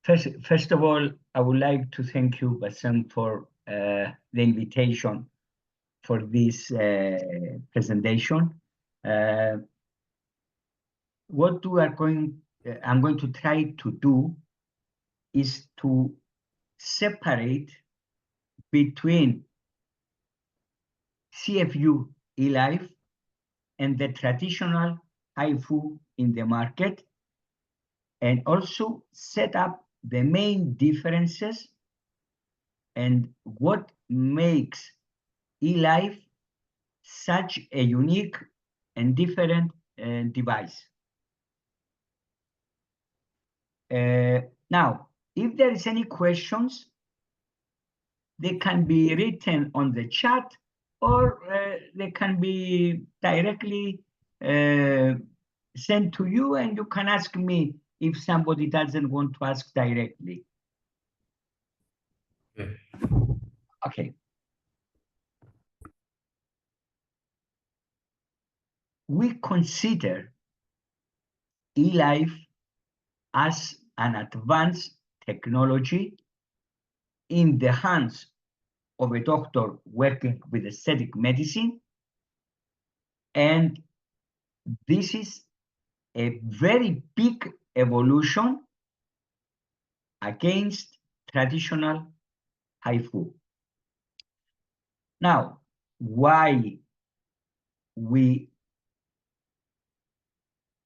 First of all, I would like to thank you, Bassem, for the invitation for this presentation. What I'm going to try to do is to separate between CFU ELIFE and the traditional HIFU in the market, and also set up the main differences and what makes ELIFE such a unique and different device. Now, if there is any questions, they can be written on the chat, or they can be directly sent to you, and you can ask me if somebody doesn't want to ask directly. Okay. We consider ELIFE as an advanced technology in the hands of a doctor working with aesthetic medicine, and this is a very big evolution against traditional HIFU. Now, why we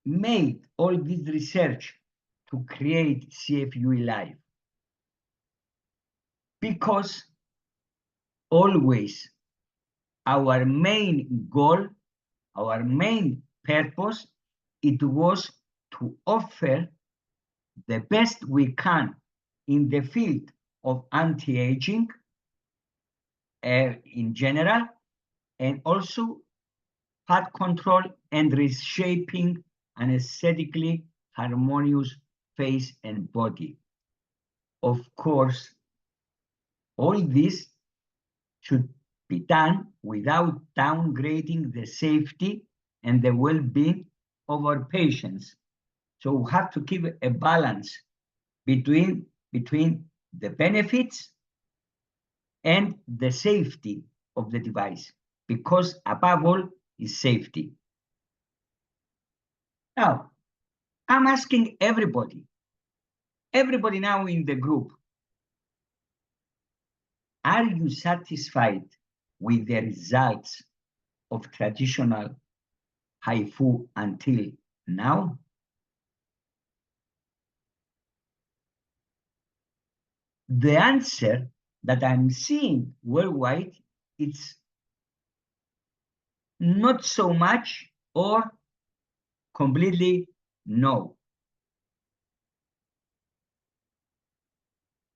made all this research to create CFU ELIFE? Because always our main goal, our main purpose, it was to offer the best we can in the field of anti-aging in general, and also fat control and reshaping an aesthetically harmonious face and body. Of course, all this should be done without downgrading the safety and the well-being of our patients. So we have to keep a balance between the benefits and the safety of the device, because above all is safety. Now, I'm asking everybody now in the group, are you satisfied with the results of traditional HIFU until now? The answer that I'm seeing worldwide, it's not so much or completely no.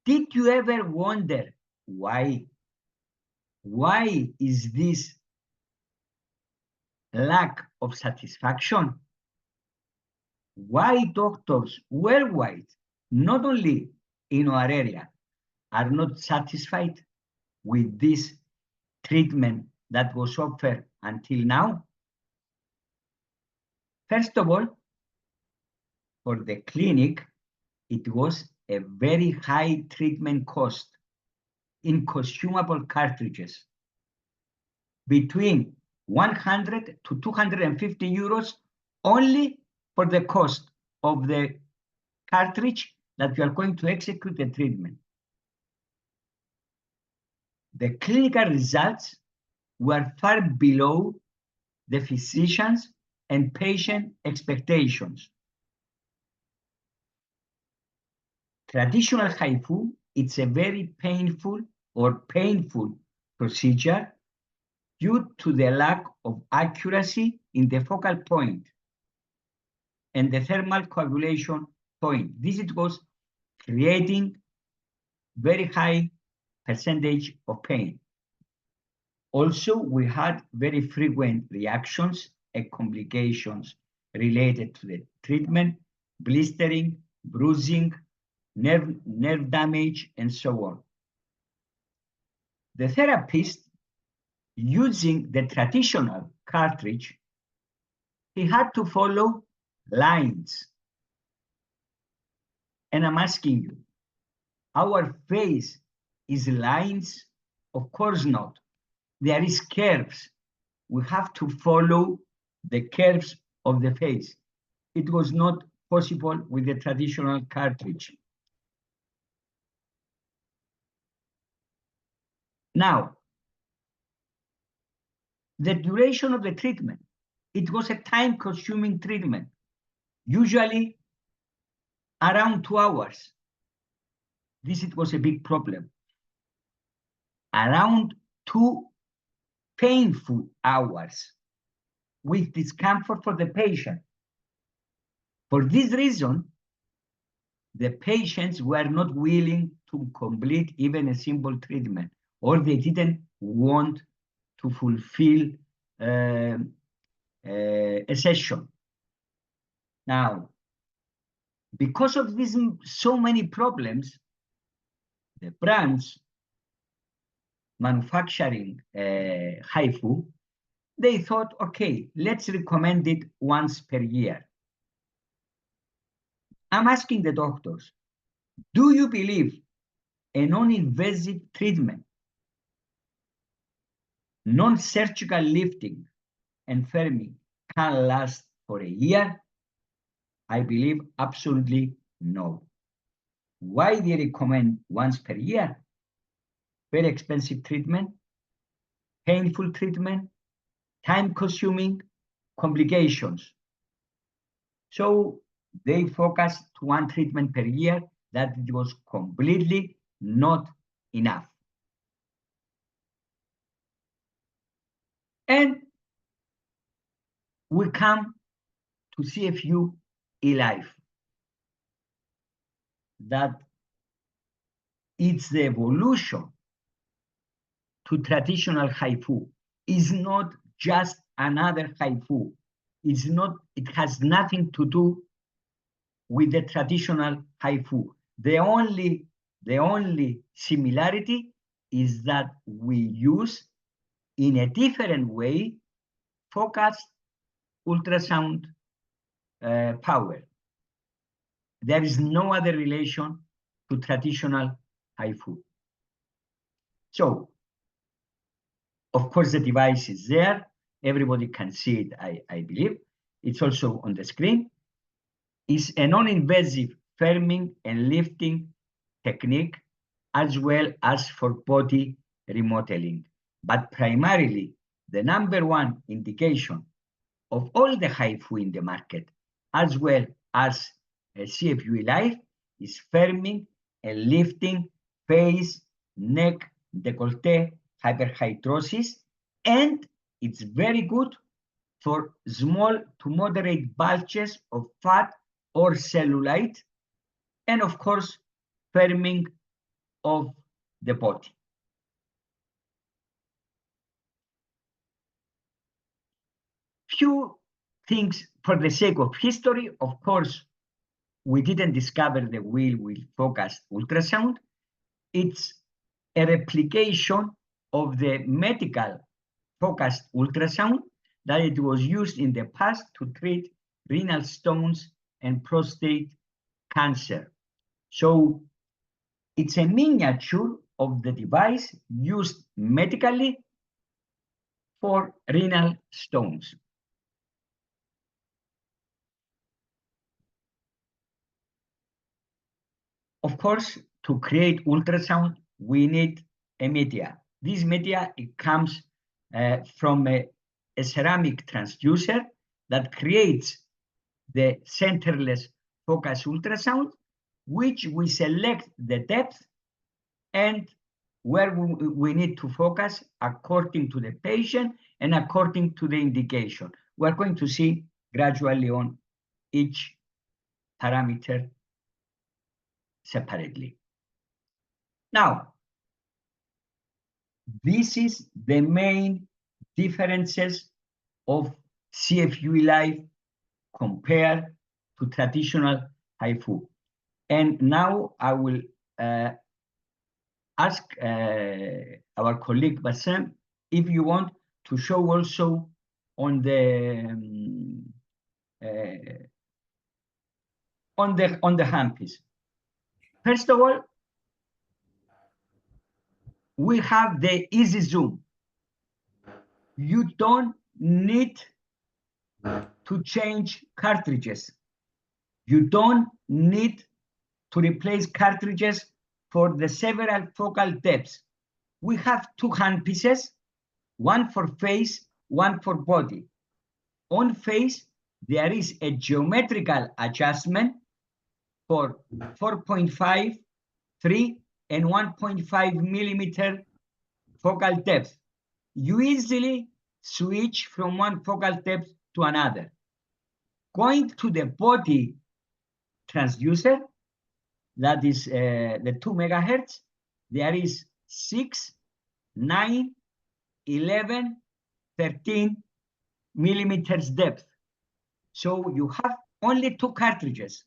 Did you ever wonder why? Why is this lack of satisfaction? Why doctors worldwide, not only in our area, are not satisfied with this treatment that was offered until now? First of all, for the clinic, it was a very high treatment cost in consumable cartridges, between 100 to 250 euros only for the cost of the cartridge that you are going to execute the treatment. The clinical results were far below the physicians' and patient expectations. Traditional HIFU, it's a very painful procedure due to the lack of accuracy in the focal point and the thermal coagulation point. This it was creating very high percentage of pain. Also, we had very frequent reactions and complications related to the treatment, blistering, bruising, nerve damage, and so on. The therapist, using the traditional cartridge, he had to follow lines. And I'm asking you, our face is lines? Of course not. There is curves. We have to follow the curves of the face. It was not possible with the traditional cartridge. Now, the duration of the treatment. It was a time-consuming treatment, usually around 2 hours. This was a big problem. Around 2 painful hours with discomfort for the patient. For this reason, the patients were not willing to complete even a simple treatment, or they didn't want to fulfill a session. Now, because of these so many problems, the brands manufacturing HIFU, they thought, okay, let's recommend it once per year. I'm asking the doctors, do you believe a non-invasive treatment, non-surgical lifting and firming can last for a year? I believe absolutely no. Why they recommend once per year? Very expensive treatment, painful treatment, time-consuming, complications. So they focused to one treatment per year. That it was completely not enough. And we come to CFU ELIFE. That it's the evolution to traditional HIFU. Is not just another HIFU. It's not, it has nothing to do with the traditional HIFU. The only similarity is that we use in a different way focused ultrasound power. There is no other relation to traditional HIFU. So, of course, the device is there. Everybody can see it, I believe. It's also on the screen. It's a non-invasive firming and lifting technique, as well as for body remodeling. But primarily, the #1 indication of all the HIFU in the market, as well as CFU ELIFE, is firming and lifting face, neck, décolleté, hyperhidrosis, and it's very good for small to moderate bulges of fat or cellulite, and of course, firming of the body. Few things for the sake of history. Of course, we didn't discover the wheel with focused ultrasound. It's a replication of the medical focused ultrasound that it was used in the past to treat renal stones and prostate cancer. So it's a miniature of the device used medically for renal stones. Of course, to create ultrasound, we need a media. This media, it comes from a ceramic transducer that creates the centerless focus ultrasound, which we select the depth and where we need to focus according to the patient and according to the indication. We're going to see gradually on each parameter separately. Now, this is the main differences of CFU ELIFE compared to traditional HIFU. And now I will ask our colleague Bassem if you want to show also on the handpiece. First of all, we have the easy zoom. You don't need to change cartridges. You don't need to replace cartridges for the several focal depths. We have two handpieces, one for face, one for body. On face, there is a geometrical adjustment for 4.5, 3, and 1.5 millimeter focal depth. You easily switch from one focal depth to another. Going to the body transducer, that is the 2 megahertz, there is 6, 9, 11, 13 millimeters depth. So you have only two cartridges.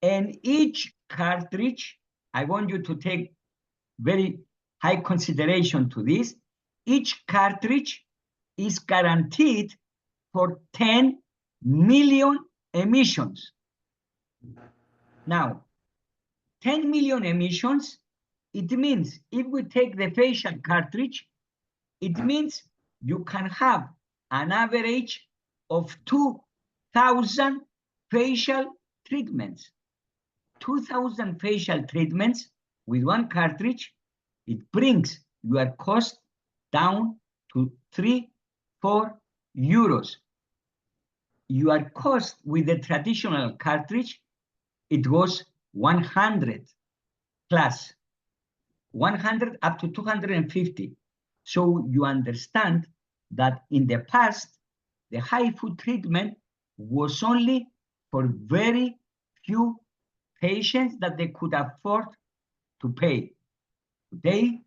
And each cartridge, I want you to take very high consideration to this, each cartridge is guaranteed for 10 million emissions. Now, 10 million emissions, it means if we take the facial cartridge, it means you can have an average of 2,000 facial treatments. 2,000 facial treatments with one cartridge, it brings your cost down to 3-4 euros. Your cost with the traditional cartridge, it was 100 plus, 100 up to 250. So you understand that in the past, the HIFU treatment was only for very few patients that they could afford to pay. Today,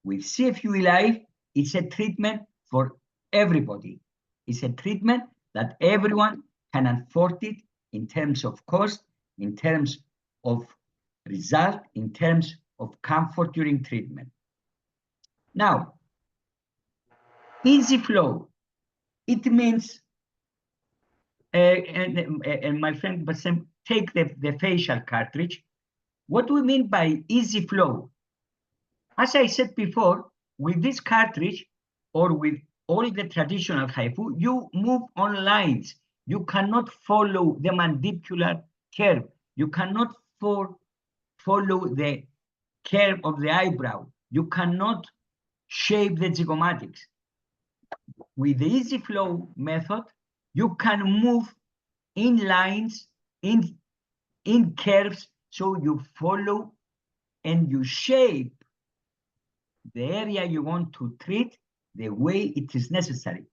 with CFU ELIFE, it's a treatment for everybody. It's a treatment that everyone can afford it in terms of cost, in terms of result, in terms of comfort during treatment. Now, easy flow, it means, and my friend Bassem, take the facial cartridge. What do we mean by easy flow? As I said before, with this cartridge or with all the traditional HIFU, you move on lines. You cannot follow the mandibular curve. You cannot follow the curve of the eyebrow. You cannot shape the zygomatics. With the easy flow method, you can move in lines, in curves, so you follow and you shape the area you want to treat the way it is necessary.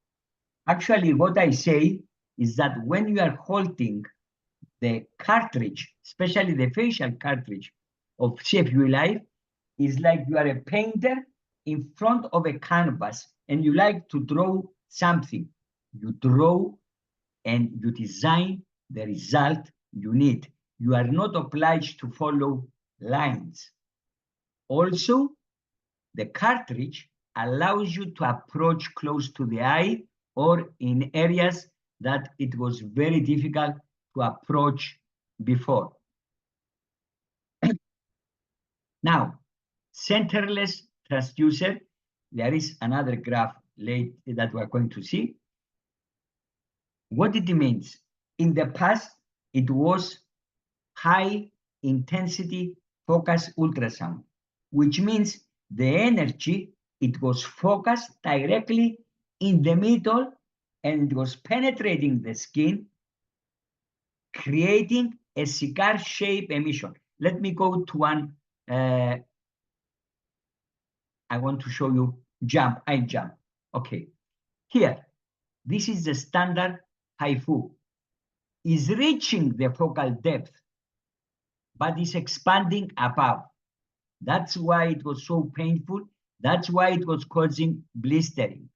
Actually, what I say is that when you are holding the cartridge, especially the facial cartridge of CFU ELIFE, is like you are a painter in front of a canvas and you like to draw something. You draw and you design the result you need. You are not obliged to follow lines. Also, the cartridge allows you to approach close to the eye or in areas that it was very difficult to approach before. Now, centerless transducer, there is another graph later that we're going to see. What it means, in the past, it was high intensity focused ultrasound, which means the energy, it was focused directly in the middle and it was penetrating the skin, creating a cigar-shaped emission. Let me go to one, I want to show you eye jump. Okay, here, this is the standard HIFU. Is reaching the focal depth, but is expanding above. That's why it was so painful. That's why it was causing blistering.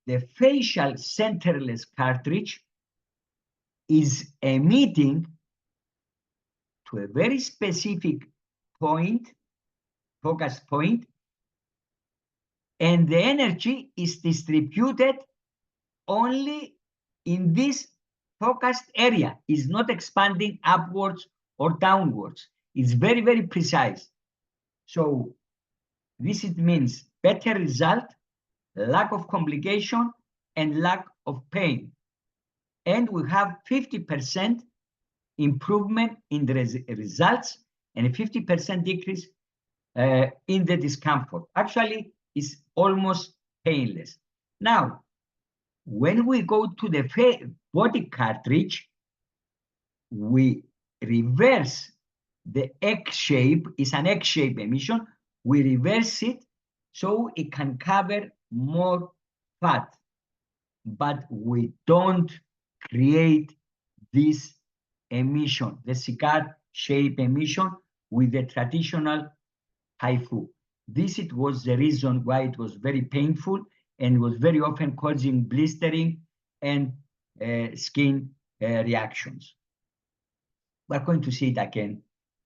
The facial centerless cartridge is emitting to a very specific point, focus point, and the energy is distributed only in this focused area. Is not expanding upwards or downwards. It's very, very precise. So This it means better result, lack of complication, and lack of pain. And we have 50% improvement in the results and a 50% decrease in the discomfort. Actually, it's almost painless. Now, when we go to the body cartridge, we reverse the X shape. It's an X shape emission. We reverse it so it can cover more fat, but we don't create this emission, the cigar shape emission, with the traditional HIFU. This it was the reason why it was very painful and was very often causing blistering and skin reactions. We're going to see it again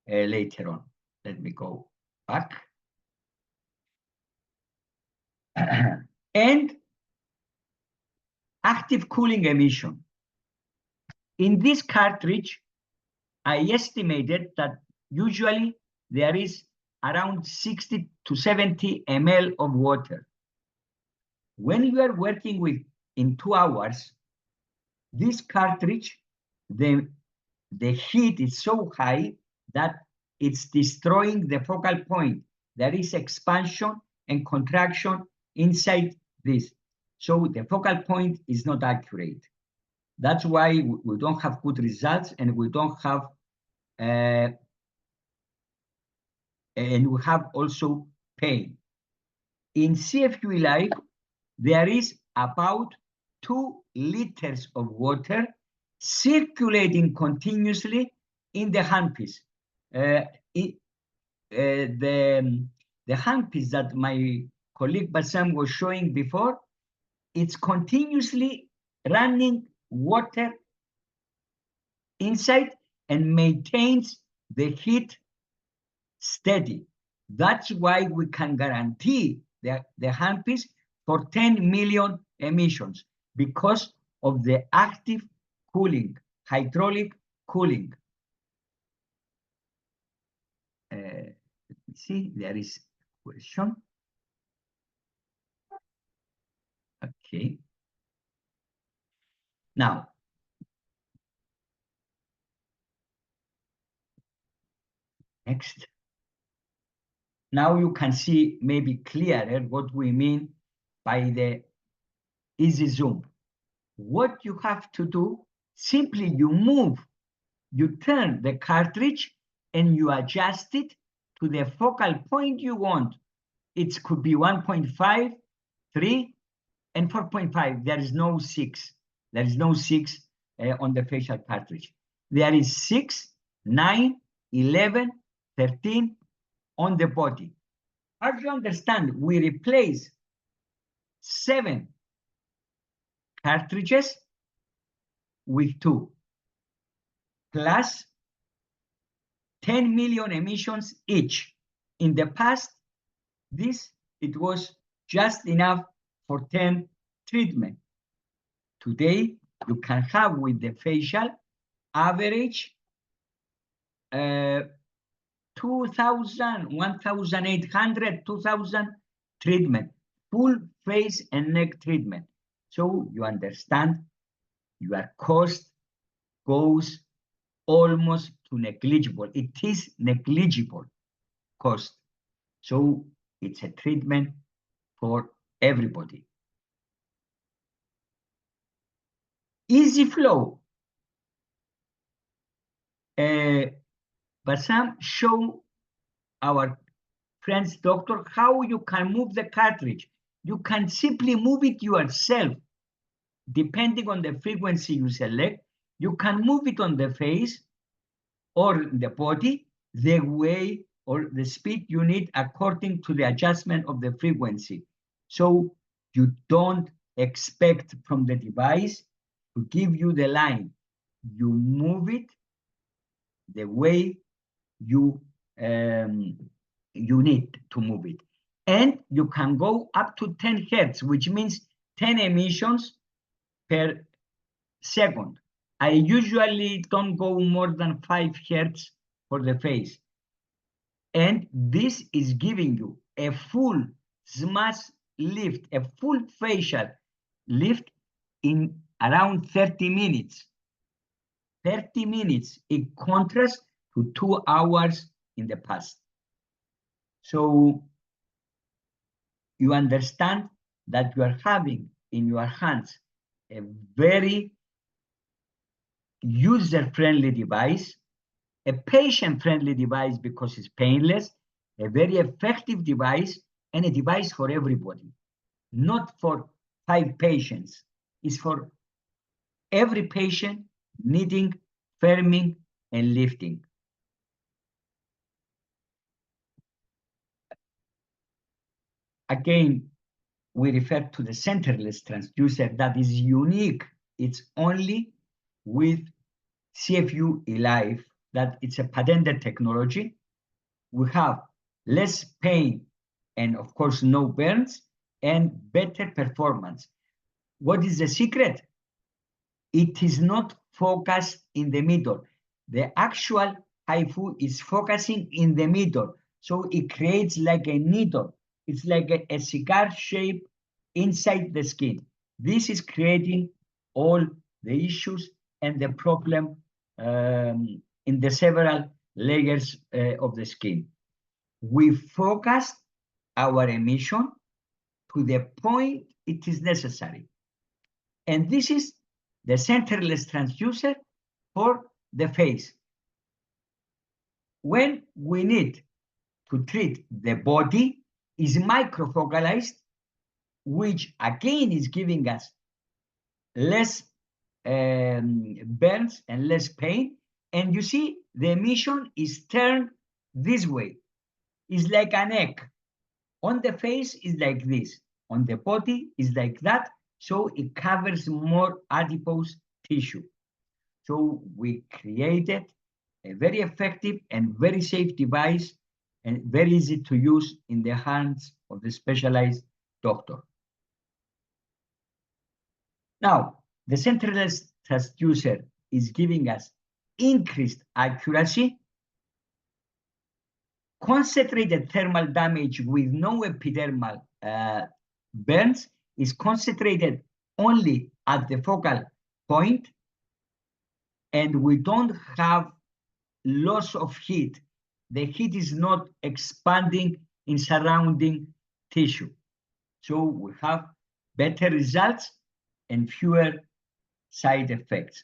later on. Let me go back. And active cooling emission. In this cartridge, I estimated that usually there is around 60 to 70 ml of water. When you are working with in 2 hours, this cartridge, the heat is so high that it's destroying the focal point. There is expansion and contraction inside this. So the focal point is not accurate. That's why we don't have good results, and we don't have, and we have also pain. In CFU ELIFE, there is about 2 liters of water circulating continuously in the handpiece. The handpiece that my colleague Bassam was showing before, it's continuously running water inside and maintains the heat steady. That's why we can guarantee the handpiece for 10 million emissions, because of the active cooling, hydraulic cooling. Let me see, there is a question. Okay. Now, next. Now you can see maybe clearer what we mean by the easy zoom. What you have to do, simply you turn the cartridge and you adjust it to the focal point you want. It could be 1.5, 3, and 4.5. There is no 6. There is no 6 on the facial cartridge. There is 6, 9, 11, 13 on the body. As you understand, we replace 7 cartridges with 2, plus 10 million emissions each. In the past, it was just enough for 10 treatments. Today, you can have with the facial average 2,000, 1,800, 2,000 treatment, full face and neck treatment. So you understand your cost goes almost to negligible. It is negligible cost. So it's a treatment for everybody. Easy flow. Bassam show our friend's doctor how you can move the cartridge. You can simply move it yourself. Depending on the frequency you select, you can move it on the face or the body the way or the speed you need according to the adjustment of the frequency. So you don't expect from the device to give you the line. You move it the way you need to move it. And you can go up to 10 hertz, which means 10 emissions per second. I usually don't go more than 5 hertz for the face. And this is giving you a full smash lift, a full facial lift in around 30 minutes. 30 minutes in contrast to 2 hours in the past. So you understand that you are having in your hands a very user-friendly device, a patient-friendly device because it's painless, a very effective device, and a device for everybody. Not for 5 patients. It's for every patient needing firming and lifting. Again, we refer to the centerless transducer that is unique. It's only with CFU ELIFE, that it's a patented technology. We have less pain and, of course, no burns and better performance. What is the secret? It is not focused in the middle. The actual HIFU is focusing in the middle. So it creates like a needle. It's like a cigar shape inside the skin. This is creating all the issues and the problem in the several layers of the skin. We focus our emission to the point it is necessary. And this is the centerless transducer for the face. When we need to treat the body, is microfocalized, which again is giving us less burns and less pain. And you see the emission is turned this way. It's like an egg. On the face is like this. On the body is like that. So it covers more adipose tissue. So we created a very effective and very safe device and very easy to use in the hands of the specialized doctor. Now, the centerless transducer is giving us increased accuracy, concentrated thermal damage with no epidermal burns, is concentrated only at the focal point, and we don't have loss of heat. The heat is not expanding in surrounding tissue. So we have better results and fewer side effects.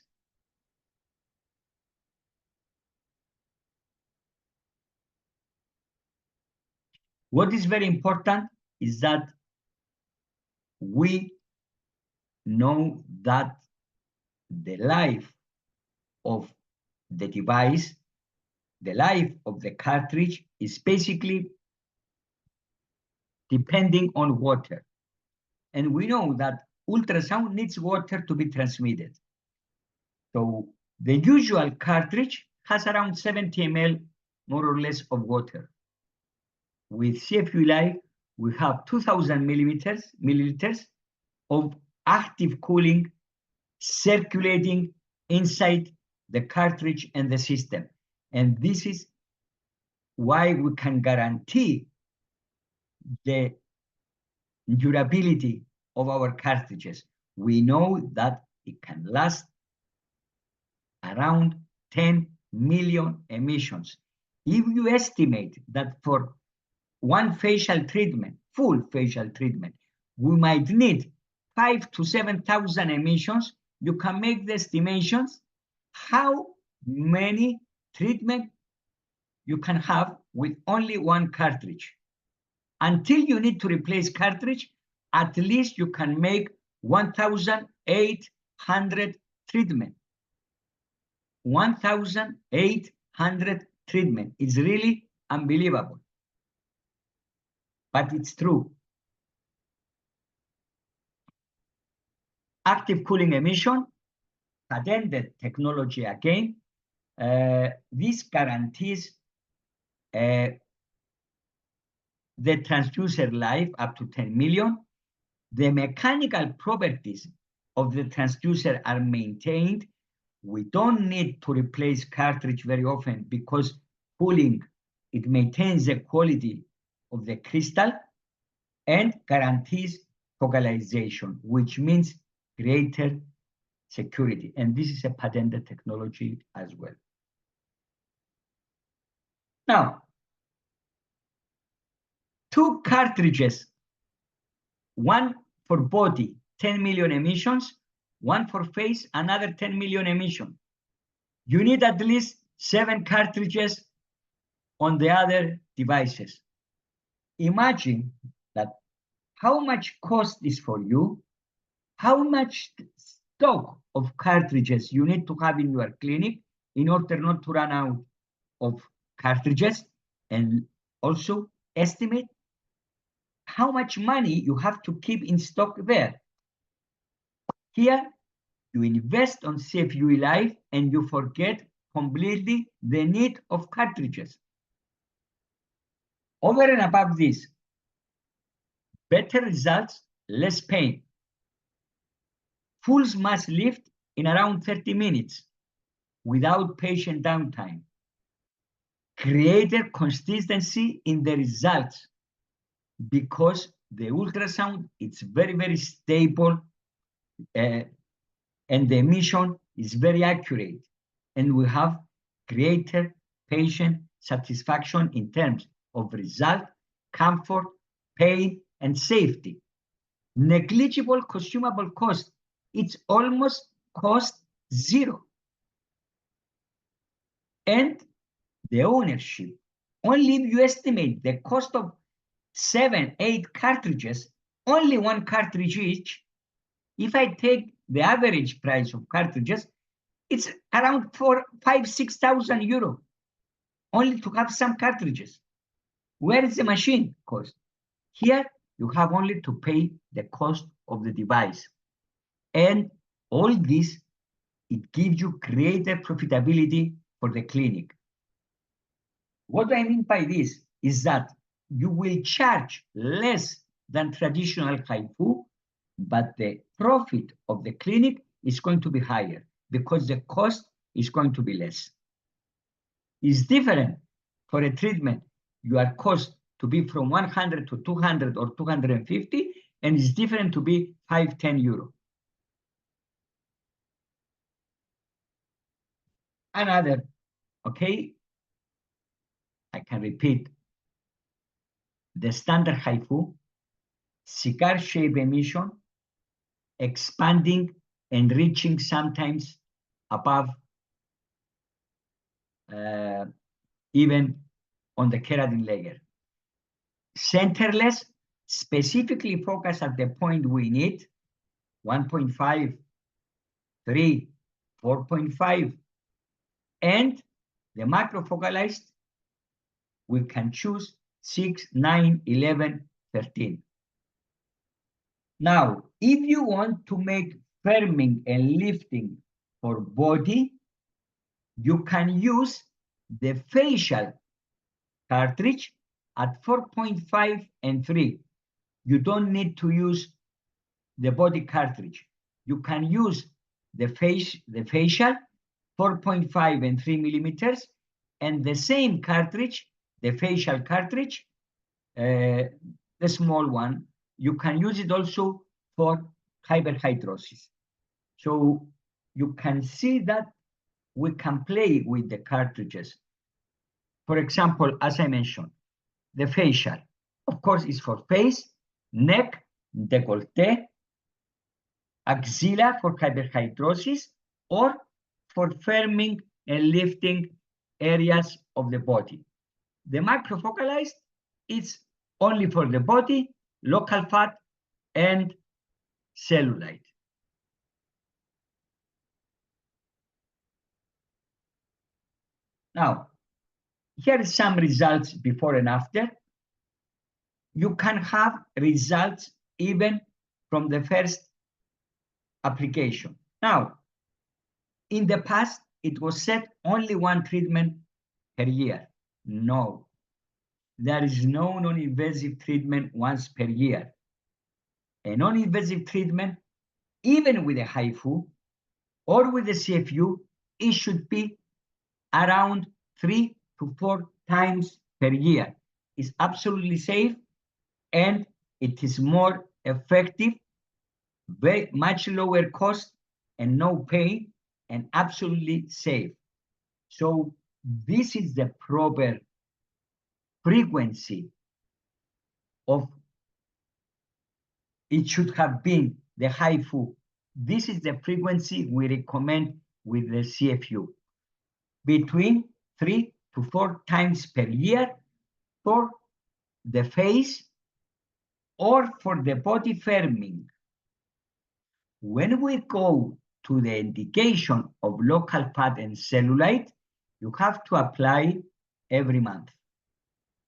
What is very important is that we know that the life of the device, the life of the cartridge is basically depending on water. And we know that ultrasound needs water to be transmitted. So the usual cartridge has around 70 ml, more or less, of water. With CFU ELIFE, we have 2,000 milliliters of active cooling circulating inside the cartridge and the system. And this is why we can guarantee the durability of our cartridges. We know that it can last around 10 million emissions. If you estimate that for one facial treatment, full facial treatment, we might need 5,000 to 7,000 emissions, you can make the estimations how many treatments you can have with only one cartridge. Until you need to replace cartridge, at least you can make 1,800 treatment. 1,800 treatment. It's really unbelievable. But it's true. Active cooling emission, patented technology again. This guarantees the transducer life up to 10 million. The mechanical properties of the transducer are maintained. We don't need to replace cartridge very often because cooling it maintains the quality of the crystal and guarantees focalization, which means greater security. And this is a patented technology as well. Now, 2 cartridges, one for body, 10 million emissions, one for face, another 10 million emission. You need at least 7 cartridges on the other devices. Imagine that how much cost is for you, how much stock of cartridges you need to have in your clinic in order not to run out of cartridges, and also estimate how much money you have to keep in stock there. Here, you invest on CFU ELIFE and you forget completely the need of cartridges. Over and above this, better results, less pain. Full mass lift in around 30 minutes without patient downtime. Greater consistency in the results because the ultrasound is very, very stable and the emission is very accurate. And we have greater patient satisfaction in terms of result, comfort, pain, and safety. Negligible consumable cost. It's almost cost zero. And the ownership. Only if you estimate the cost of 7, 8 cartridges, only 1 cartridge each. If I take the average price of cartridges, it's around 5,000–6,000 euro, only to have some cartridges. Where is the machine cost? Here, you have only to pay the cost of the device. And all this, it gives you greater profitability for the clinic. What I mean by this is that you will charge less than traditional HIFU, but the profit of the clinic is going to be higher because the cost is going to be less. It's different for a treatment. Your cost to be from 100 to 200 or 250, and it's different to be 5–10 euro. Another, okay, I can repeat. The standard HIFU, cigar shape emission, expanding and reaching sometimes above even on the keratin layer. Centerless, specifically focused at the point we need, 1.5, 3, 4.5, and the macrofocalized, we can choose 6, 9, 11, 13. Now, if you want to make firming and lifting for body, you can use the facial cartridge at 4.5 and 3. You don't need to use the body cartridge. You can use the facial 4.5 and 3 millimeters, and the same cartridge, the facial cartridge, the small one, you can use it also for hyperhidrosis. So you can see that we can play with the cartridges. For example, as I mentioned, the facial, of course, is for face, neck, décolleté, axilla for hyperhidrosis, or for firming and lifting areas of the body. The macrofocalized is only for the body, local fat, and cellulite. Now, here are some results before and after. You can have results even from the first application. Now, in the past, it was said only 1 treatment per year. No, there is no non-invasive treatment once per year. A non-invasive treatment, even with a HIFU or with a CFU, it should be around 3 to 4 times per year is absolutely safe, and it is more effective, very much lower cost and no pain, and absolutely safe. So this is the proper frequency of it should have been the HIFU. This is the frequency we recommend with the CFU, between 3 to 4 times per year for the face or for the body firming. When we go to the indication of local fat and cellulite, you have to apply every month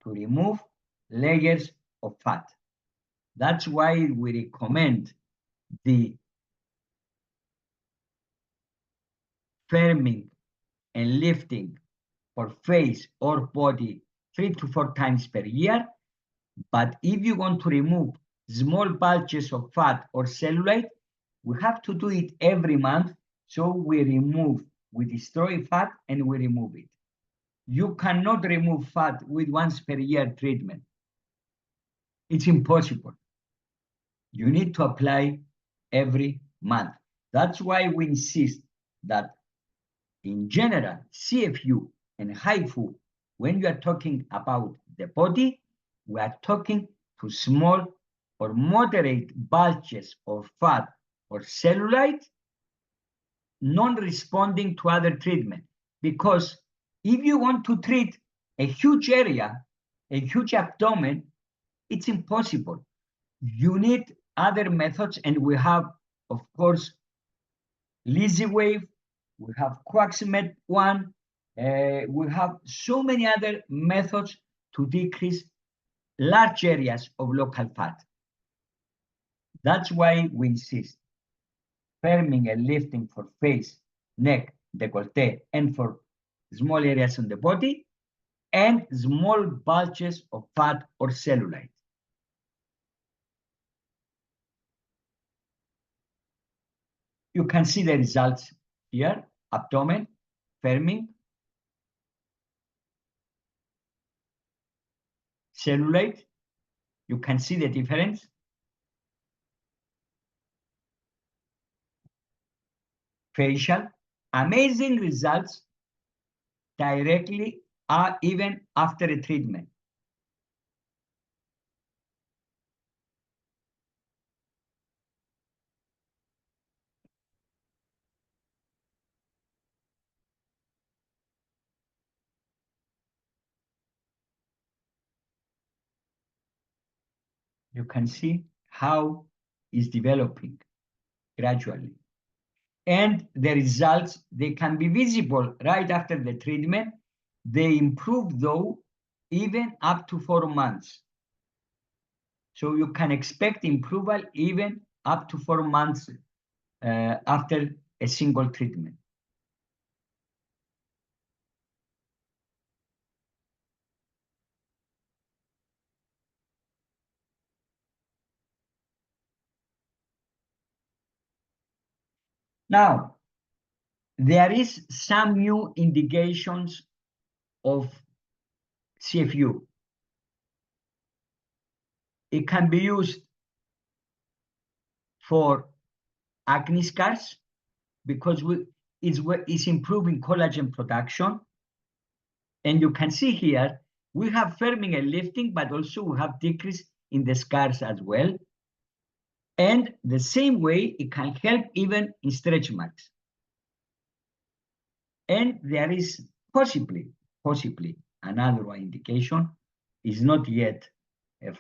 to remove layers of fat. That's why we recommend the firming and lifting for face or body 3 to 4 times per year. But if you want to remove small bulges of fat or cellulite, we have to do it every month. So we destroy fat and we remove it. You cannot remove fat with once per year treatment. It's impossible. You need to apply every month. That's why we insist that in general, CFU and HIFU, when you are talking about the body, we are talking to small or moderate bulges of fat or cellulite, non-responding to other treatment. Because if you want to treat a huge area, a huge abdomen, it's impossible. You need other methods, and we have, of course, Lizzy wave, we have Coaximet 1, we have so many other methods to decrease large areas of local fat. That's why we insist firming and lifting for face, neck, décolleté, and for small areas on the body, and small bulges of fat or cellulite. You can see the results here: abdomen, firming, cellulite. You can see the difference. Facial, amazing results directly even after a treatment. You can see how it's developing gradually. And the results, they can be visible right after the treatment. They improve, though, even up to 4 months. So you can expect improvement even up to 4 months after a single treatment. Now, there is some new indications of CFU. It can be used for acne scars because it's improving collagen production. And you can see here, we have firming and lifting, but also we have decrease in the scars as well. And the same way, it can help even in stretch marks. And there is possibly another one indication, is not yet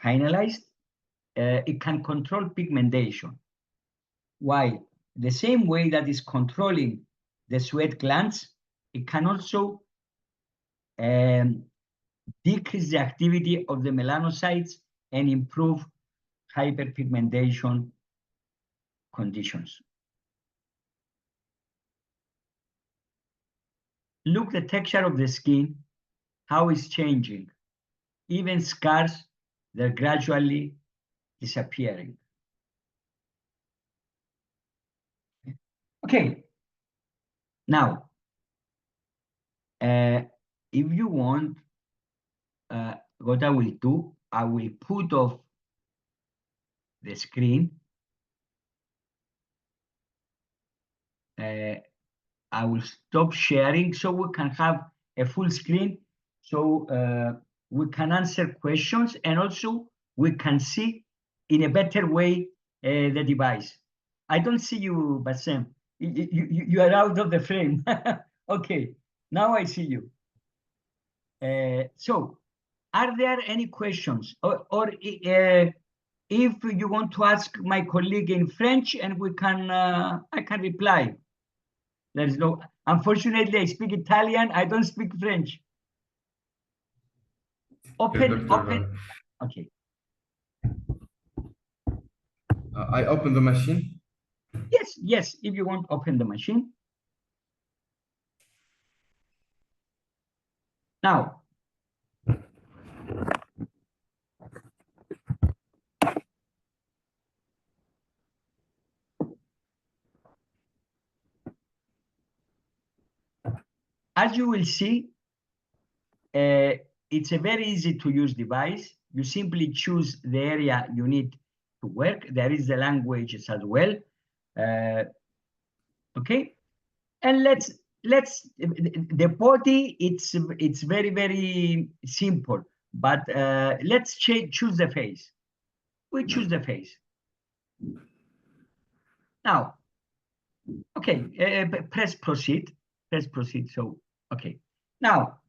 finalized. It can control pigmentation. Why? The same way that is controlling the sweat glands, it can also decrease the activity of the melanocytes and improve hyperpigmentation conditions. Look the texture of the skin, how it's changing. Even scars, they're gradually disappearing. Okay, now, if you want, what I will do, I will put off the screen. I will stop sharing so we can have a full screen, so we can answer questions, and also we can see in a better way the device. I don't see you, Bassem. You are out of the frame. Okay, now I see you. So, are there any questions? Or if you want to ask my colleague in French, and we can, I can reply. There is no, unfortunately, I speak Italian, I don't speak French. Open. Okay. I open the machine. Yes, if you want, open the machine. Now, as you will see, it's a very easy to use device. You simply choose the area you need to work. There is the languages as well. Okay, and let's the body. It's very simple, but let's choose the face. We choose the face. Now, okay, press proceed. Press proceed. So, okay. Now,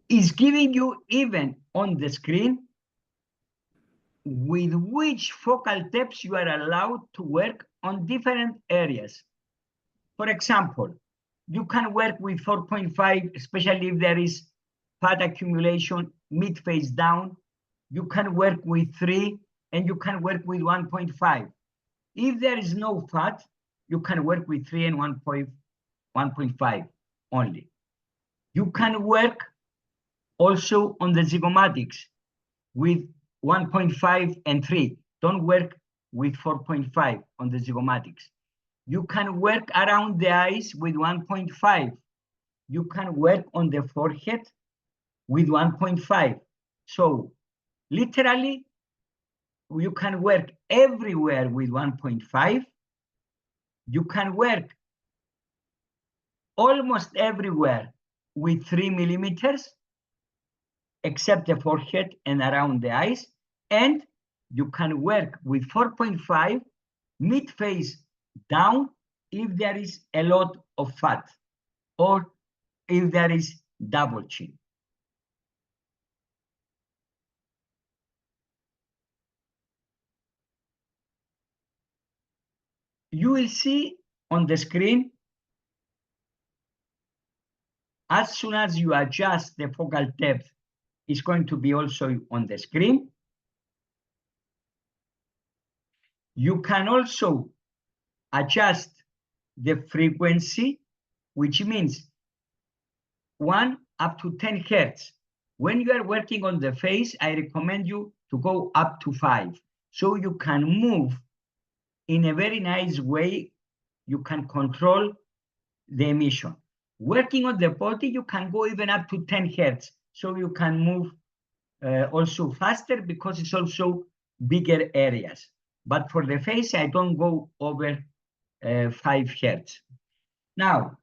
it's giving you even on the screen with which focal depths you are allowed to work on different areas. For example, you can work with 4.5, especially if there is fat accumulation mid-face down. You can work with 3, and you can work with 1.5. If there is no fat, you can work with 3 and 1.5 only. You can work also on the zygomatics with 1.5 and 3. Don't work with 4.5 on the zygomatics. You can work around the eyes with 1.5. You can work on the forehead with 1.5. So literally, you can work everywhere with 1.5. You can work almost everywhere with 3 millimeters, except the forehead and around the eyes. And you can work with 4.5 mid-face down if there is a lot of fat or if there is double chin. You will see on the screen, as soon as you adjust the focal depth, it's going to be also on the screen. You can also adjust the frequency, which means 1 up to 10 hertz. When you are working on the face, I recommend you to go up to 5. So you can move in a very nice way. You can control the emission. Working on the body, you can go even up to 10 hertz. So you can move also faster because it's also bigger areas. But for the face, I don't go over 5 hertz. Now,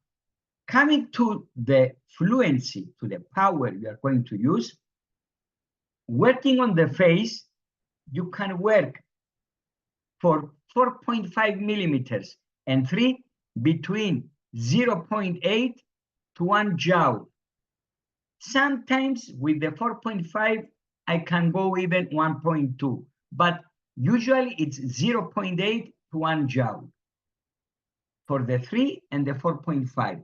coming to the fluency, to the power you are going to use, working on the face, you can work for 4.5 millimeters and 3 between 0.8 to 1 joule. Sometimes with the 4.5, I can go even 1.2, but usually it's 0.8 to 1 joule for the 3 and the 4.5.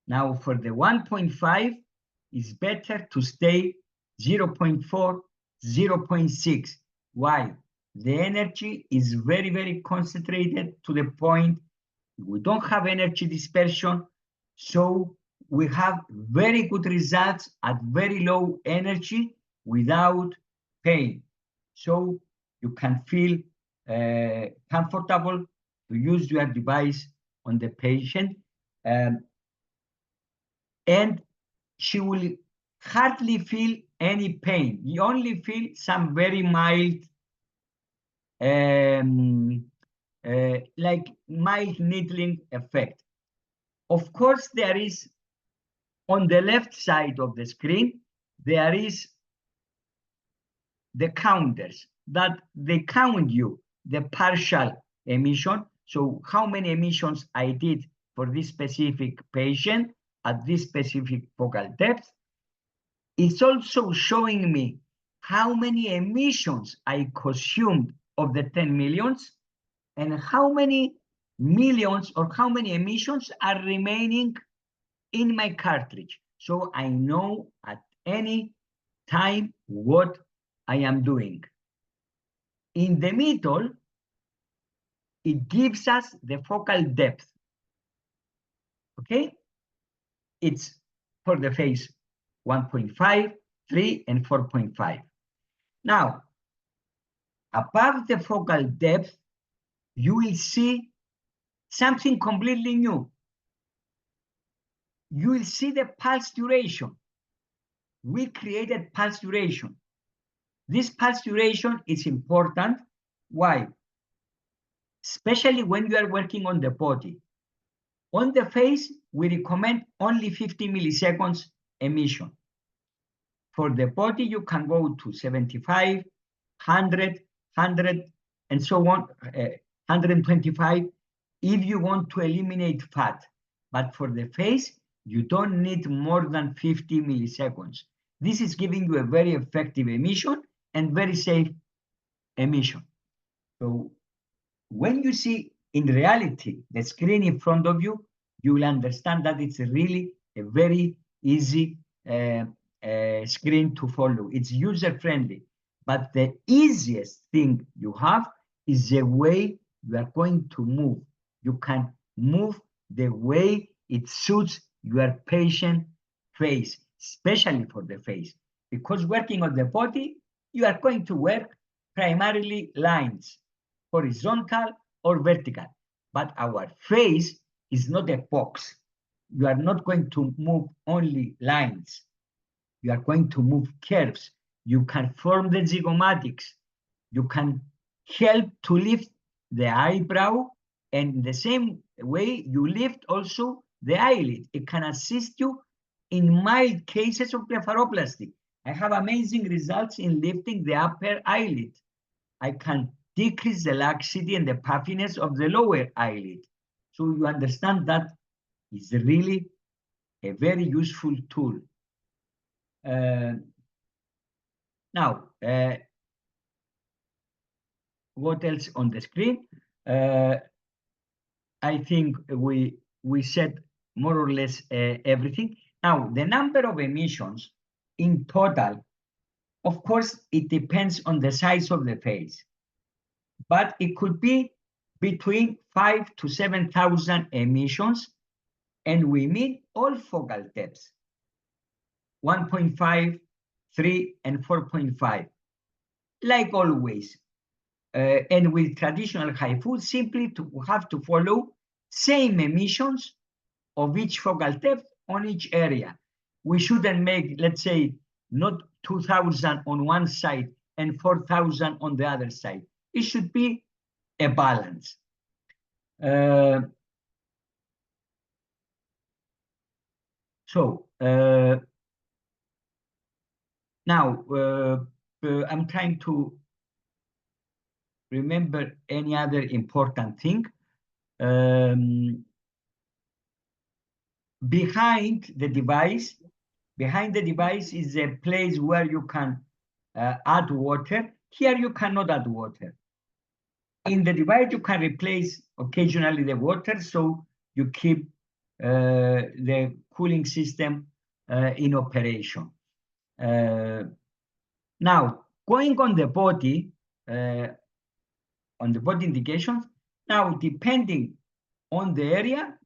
Now for the 1.5, it's better to stay 0.4, 0.6. Why? The energy is very concentrated to the point we don't have energy dispersion, so we have very good results at very low energy without pain. So you can feel comfortable to use your device on the patient, and she will hardly feel any pain. You only feel some very mild, like mild needling effect. Of course, there is on the left side of the screen, there is the counters that they count you the partial emission. So how many emissions I did for this specific patient at this specific focal depth. It's also showing me how many emissions I consumed of the 10 millions and how many millions or how many emissions are remaining in my cartridge. So I know at any time what I am doing. In the middle, it gives us the focal depth. Okay? It's for the phase 1.5, 3, and 4.5. Now, above the focal depth, you will see something completely new. You will see the pulse duration. We created pulse duration. This pulse duration is important. Why? Especially when you are working on the body. On the face, we recommend only 50 milliseconds emission. For the body, you can go to 75, 100, 100, and so on, 125, if you want to eliminate fat. But for the face, you don't need more than 50 milliseconds. This is giving you a very effective emission and very safe emission. So when you see in reality the screen in front of you, you will understand that it's really a very easy screen to follow. It's user-friendly, but the easiest thing you have is the way you are going to move. You can move the way it suits your patient face, especially for the face, because working on the body, you are going to work primarily lines, horizontal or vertical, but our face is not a box. You are not going to move only lines. You are going to move curves. You can form the zygomatics. You can help to lift the eyebrow, and in the same way, you lift also the eyelid. It can assist you in mild cases of blepharoplasty. I have amazing results in lifting the upper eyelid. I can decrease the laxity and the puffiness of the lower eyelid. So you understand that it's really a very useful tool. Now, what else on the screen? I think we said more or less everything. Now, the number of emissions in total, of course, it depends on the size of the face, but it could be between 5,000 to 7,000 emissions, and we mean all focal depths, 1.5, 3, and 4.5, like always. And with traditional HIFU, simply to have to follow same emissions of each focal depth on each area. We shouldn't make, let's say, not 2,000 on one side and 4,000 on the other side. It should be a balance. Now I'm trying to remember any other important thing. Behind the device is a place where you can add water. Here you cannot add water. In the device, you can replace occasionally the water, so you keep the cooling system in operation. Now, going on the body indications, now depending on the area,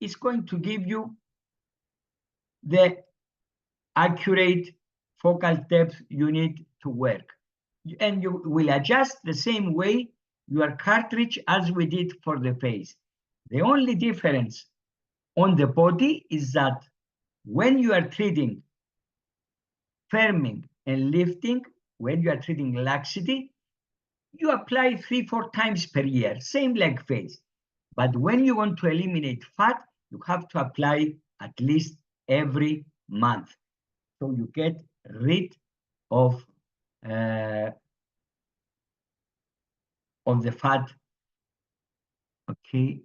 it's going to give you the accurate focal depth you need to work. And you will adjust the same way your cartridge as we did for the face. The only difference on the body is that when you are treating firming and lifting, when you are treating laxity, you apply 3-4 times per year, same like face. But when you want to eliminate fat, you have to apply at least every month. So you get rid of the fat. Okay.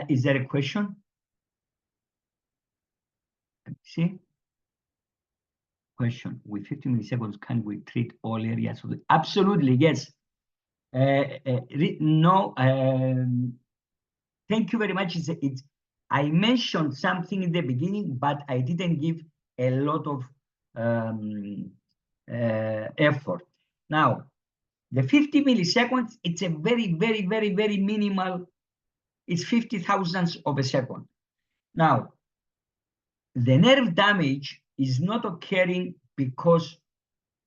Is there a question? Let me see. Question: with 50 milliseconds, can we treat all areas of the? Absolutely, yes. No. Thank you very much. I mentioned something in the beginning, but I didn't give a lot of effort. Now, the 50 milliseconds, it's a very, very, very, very minimal. It's 50 thousandths of a second. Now, the nerve damage is not occurring because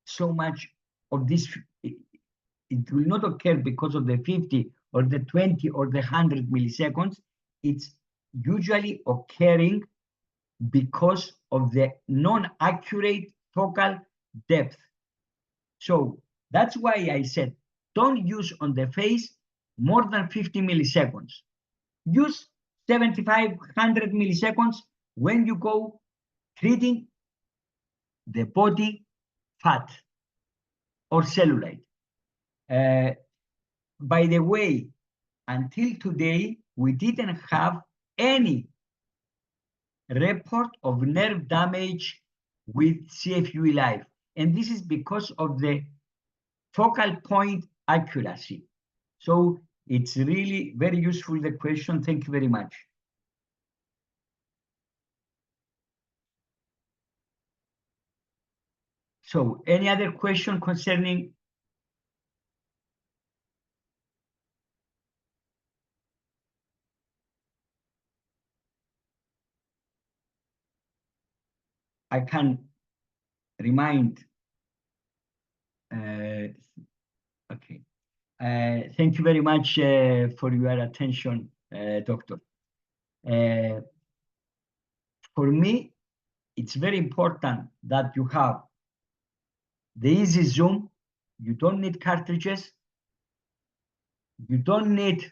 so much of this, it will not occur because of the 50 or the 20 or the 100 milliseconds. It's usually occurring because of the non-accurate focal depth. So that's why I said, don't use on the face more than 50 milliseconds. Use 75, 100 milliseconds when you go treating the body fat or cellulite. By the way, until today, we didn't have any report of nerve damage with CFU ELIFE. And this is because of the focal point accuracy. So it's really very useful, the question. Thank you very much. So any other question concerning? I can remind. Okay. Thank you very much for your attention, Doctor. For me, it's very important that you have the easy zoom. You don't need cartridges. You don't need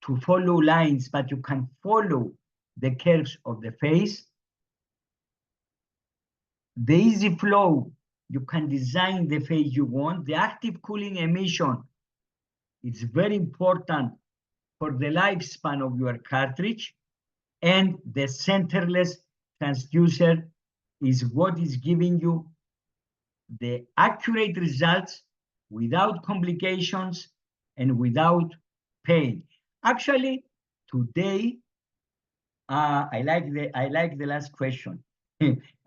to follow lines, but you can follow the curves of the face. The easy flow, you can design the face you want. The active cooling emission, it's very important for the lifespan of your cartridge. And the centerless transducer is what is giving you the accurate results without complications and without pain. Actually, today, I like the last question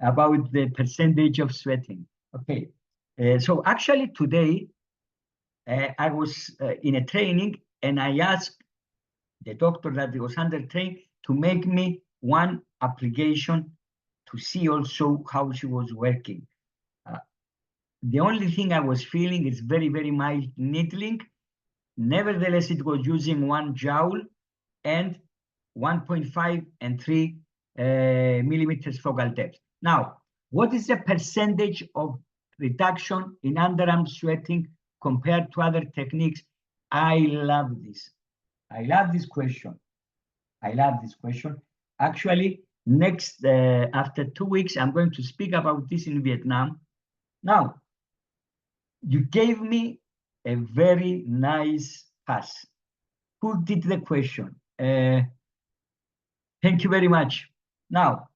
about the percentage of sweating. Okay, so actually today, I was in a training and I asked the doctor that was under trained to make me one application to see also how she was working. The only thing I was feeling is very, very mild needling. Nevertheless, it was using 1 joule and 1.5 and 3 millimeters focal depth. Now, what is the percentage of reduction in underarm sweating compared to other techniques? I love this. I love this question. I love this question. Actually, next, after 2 weeks, I'm going to speak about this in Vietnam. Now, you gave me a very nice pass. Who did the question? Thank you very much. Now,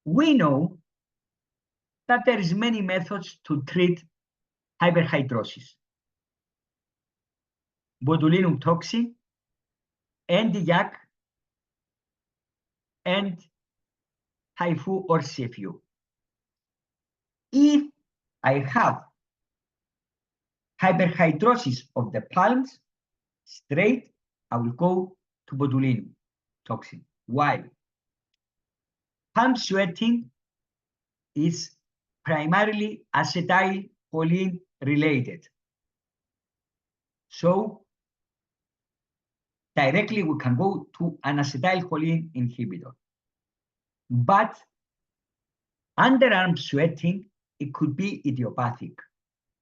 we know that there is many methods to treat hyperhidrosis. Botulinum toxin, NDYAC, and HIFU or CFU. If I have hyperhidrosis of the palms, straight, I will go to botulinum toxin. Why? Palm sweating is primarily acetylcholine related. So directly we can go to an acetylcholine inhibitor. But underarm sweating, it could be idiopathic.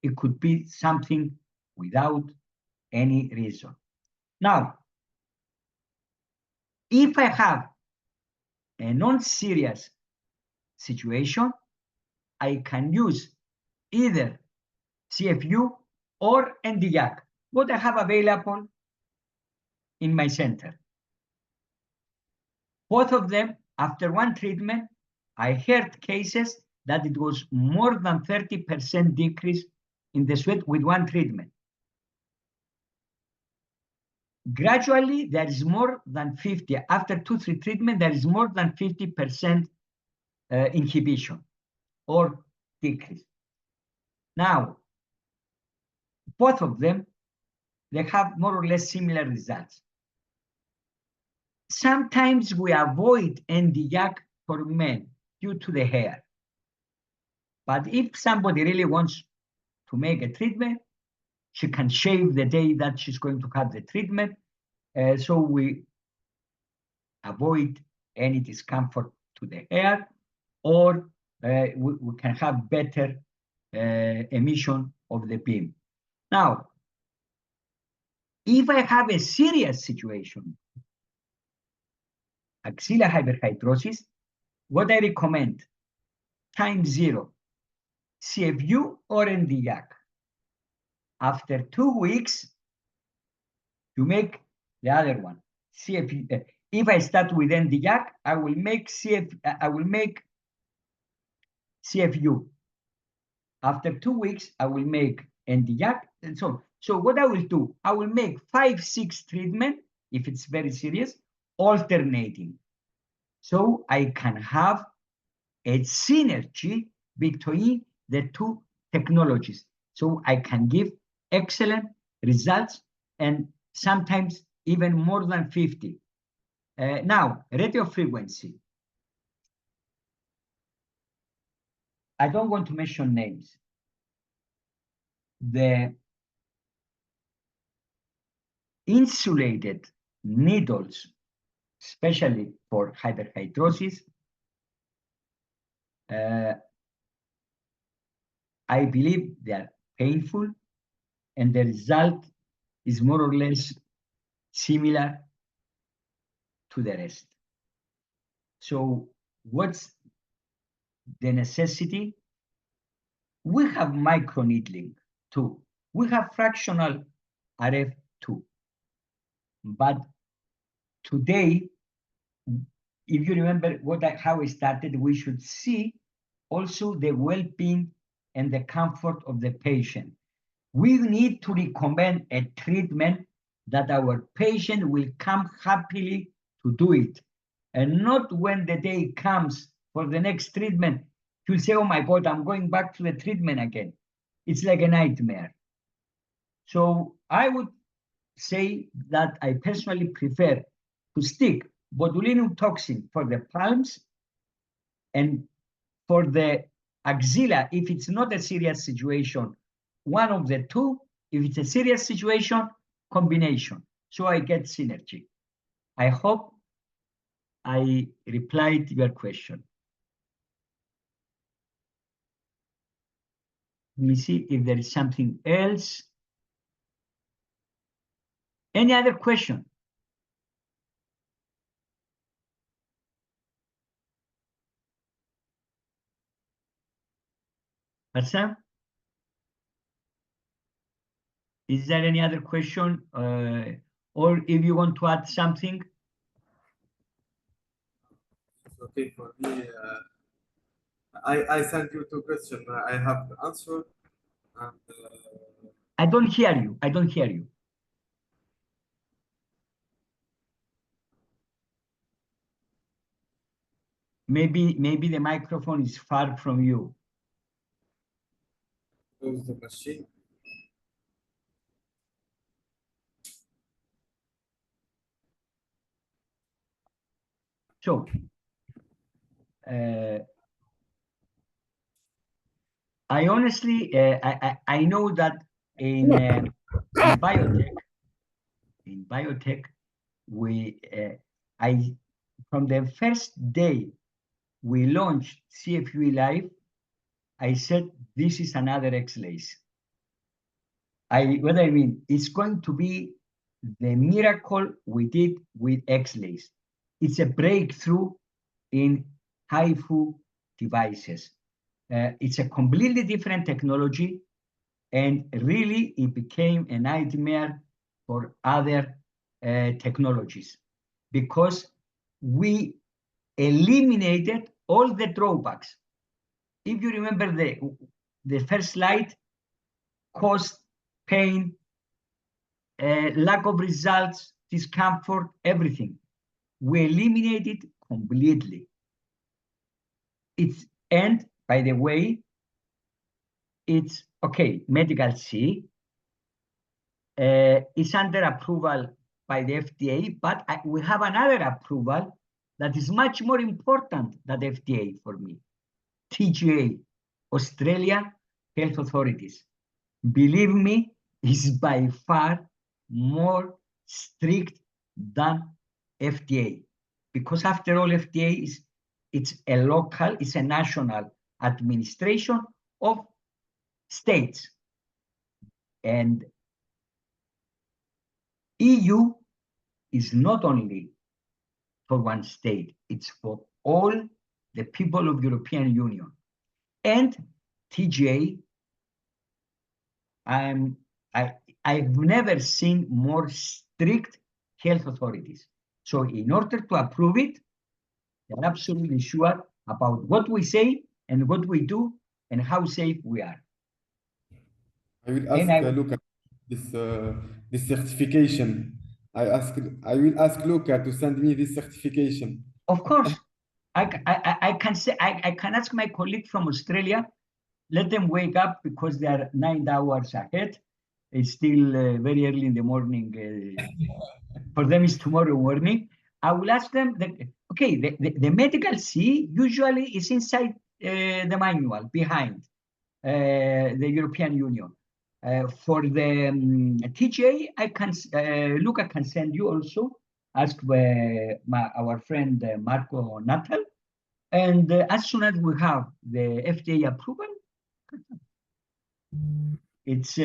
It could be something without any reason. Now, if I have a non-serious situation, I can use either CFU or NDJAK, what I have available in my center. Both of them, after one treatment, I heard cases that it was more than 30% decrease in the sweat with one treatment. Gradually, there is more than 50. After 2-3 treatments, there is more than 50% inhibition or decrease. Now, both of them, they have more or less similar results. Sometimes we avoid NDJAK for men due to the hair. But if somebody really wants to make a treatment, she can shave the day that she's going to have the treatment. So we avoid any discomfort to the hair, or we can have better emission of the beam. Now, if I have a serious situation, axilla hyperhidrosis, what I recommend, time 0, CFU or NDJAK. After 2 weeks, you make the other one, CFU. If I start with NDJAK, I will make CFU. After 2 weeks, I will make NDJAK, and so on. So what I will do, I will make 5-6 treatment, if it's very serious, alternating. So I can have a synergy between the two technologies. So I can give excellent results, and sometimes even more than 50. Now, radio frequency. I don't want to mention names. The insulated needles, especially for hyperhidrosis, I believe they are painful, and the result is more or less similar to the rest. So what's the necessity? We have microneedling too. We have fractional RF too. But today, if you remember how I started, we should see also the well-being and the comfort of the patient. We need to recommend a treatment that our patient will come happily to do it, and not when the day comes for the next treatment, he'll say, oh my God, I'm going back to the treatment again. It's like a nightmare. So I would say that I personally prefer to stick botulinum toxin for the palms, and for the axilla, if it's not a serious situation, one of the two. If it's a serious situation, combination. So I get synergy. I hope I replied to your question. Let me see if there is something else. Any other question? Hassan? Is there any other question? Or if you want to add something? Okay, for me, I sent you 2 questions. I have the answer. And, I don't hear you. I don't hear you. Maybe the microphone is far from you. close the machine. So, I honestly, I know that in biotech, from the first day we launched CFU ELIFE, I said, this is another X-Lace. What I mean, it's going to be the miracle we did with X-Lace. It's a breakthrough in HIFU devices. It's a completely different technology, and really it became a nightmare for other technologies because we eliminated all the drawbacks. If you remember the first slide, cost, pain, lack of results, discomfort, everything. We eliminated completely. And by the way, it's okay, medical C. It's under approval by the FDA, but we have another approval that is much more important than the FDA for me. TGA, Australia Health Authorities. Believe me, is by far more strict than FDA, because after all, FDA it's a national administration of states, and EU is not only for one state, it's for all the people of the European Union. And TGA, I've never seen more strict health authorities. So in order to approve it, they're absolutely sure about what we say and what we do and how safe we are. I will ask Luca this certification. I will ask Luca to send me this certification. Of course, I can ask my colleague from Australia. Let them wake up because they are 9 hours ahead. It's still very early in the morning. For them, it's tomorrow morning. I will ask them that, okay, the medical C usually is inside the manual behind the European Union. For the TGA, Luca can send you also, ask our friend Marco Natal. And as soon as we have the FDA approval, it's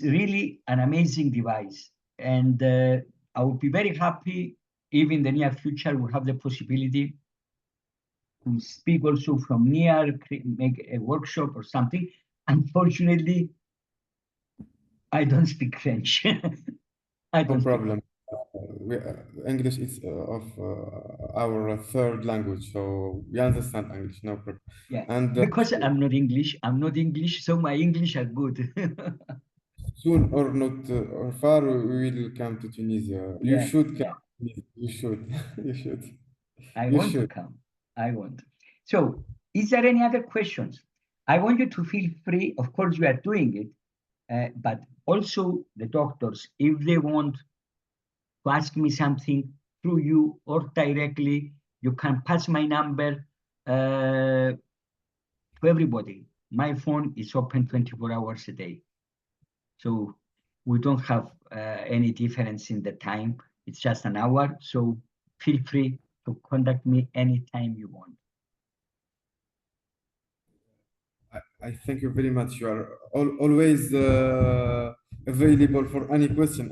really an amazing device. And I would be very happy if in the near future we have the possibility to speak also from near, make a workshop or something. Unfortunately, I don't speak French. No problem. English is of our third language, so we understand English, no problem. Yeah, and because I'm not English, so my English are good. soon or not or far, we will come to Tunisia. You Yeah, should yeah. come. You should. You should. I You want to should. come. I want. So, is there any other questions? I want you to feel free. Of course, you are doing it, but also the doctors, if they want to ask me something through you or directly, you can pass my number to everybody. My phone is open 24 hours a day. So we don't have any difference in the time. It's just an hour. So feel free to contact me anytime you want. I thank you very much. You are always available for any question.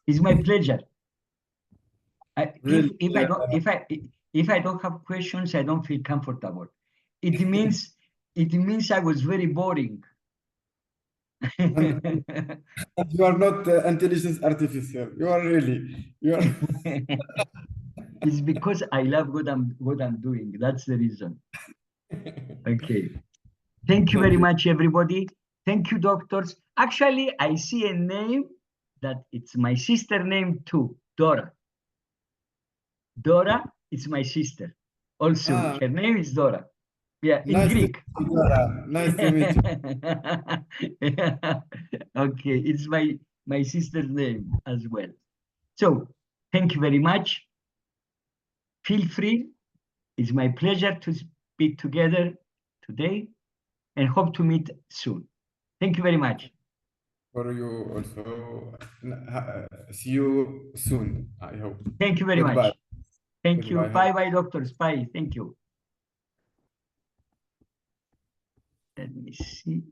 It's my pleasure. Really, If I don't have questions, I don't feel comfortable. It means I was very boring. and you are not intelligence artificial. You are really. You are. It's because I love what I'm doing. That's the reason. Okay. Thank you very much, everybody. Thank you, doctors. Actually, I see a name that it's my sister name too, Dora. Dora is my sister. Also, her name is Dora. Yeah, in Nice Greek. To meet you, Dora. Nice to meet you. Okay, it's my sister's name as well. So, thank you very much. Feel free. It's my pleasure to speak together today and hope to meet soon. Thank you very much. For you also. See you soon, I hope. Thank you very Goodbye. much. Thank you. Goodbye. Bye-bye, doctors. Bye. Thank you. Let me see.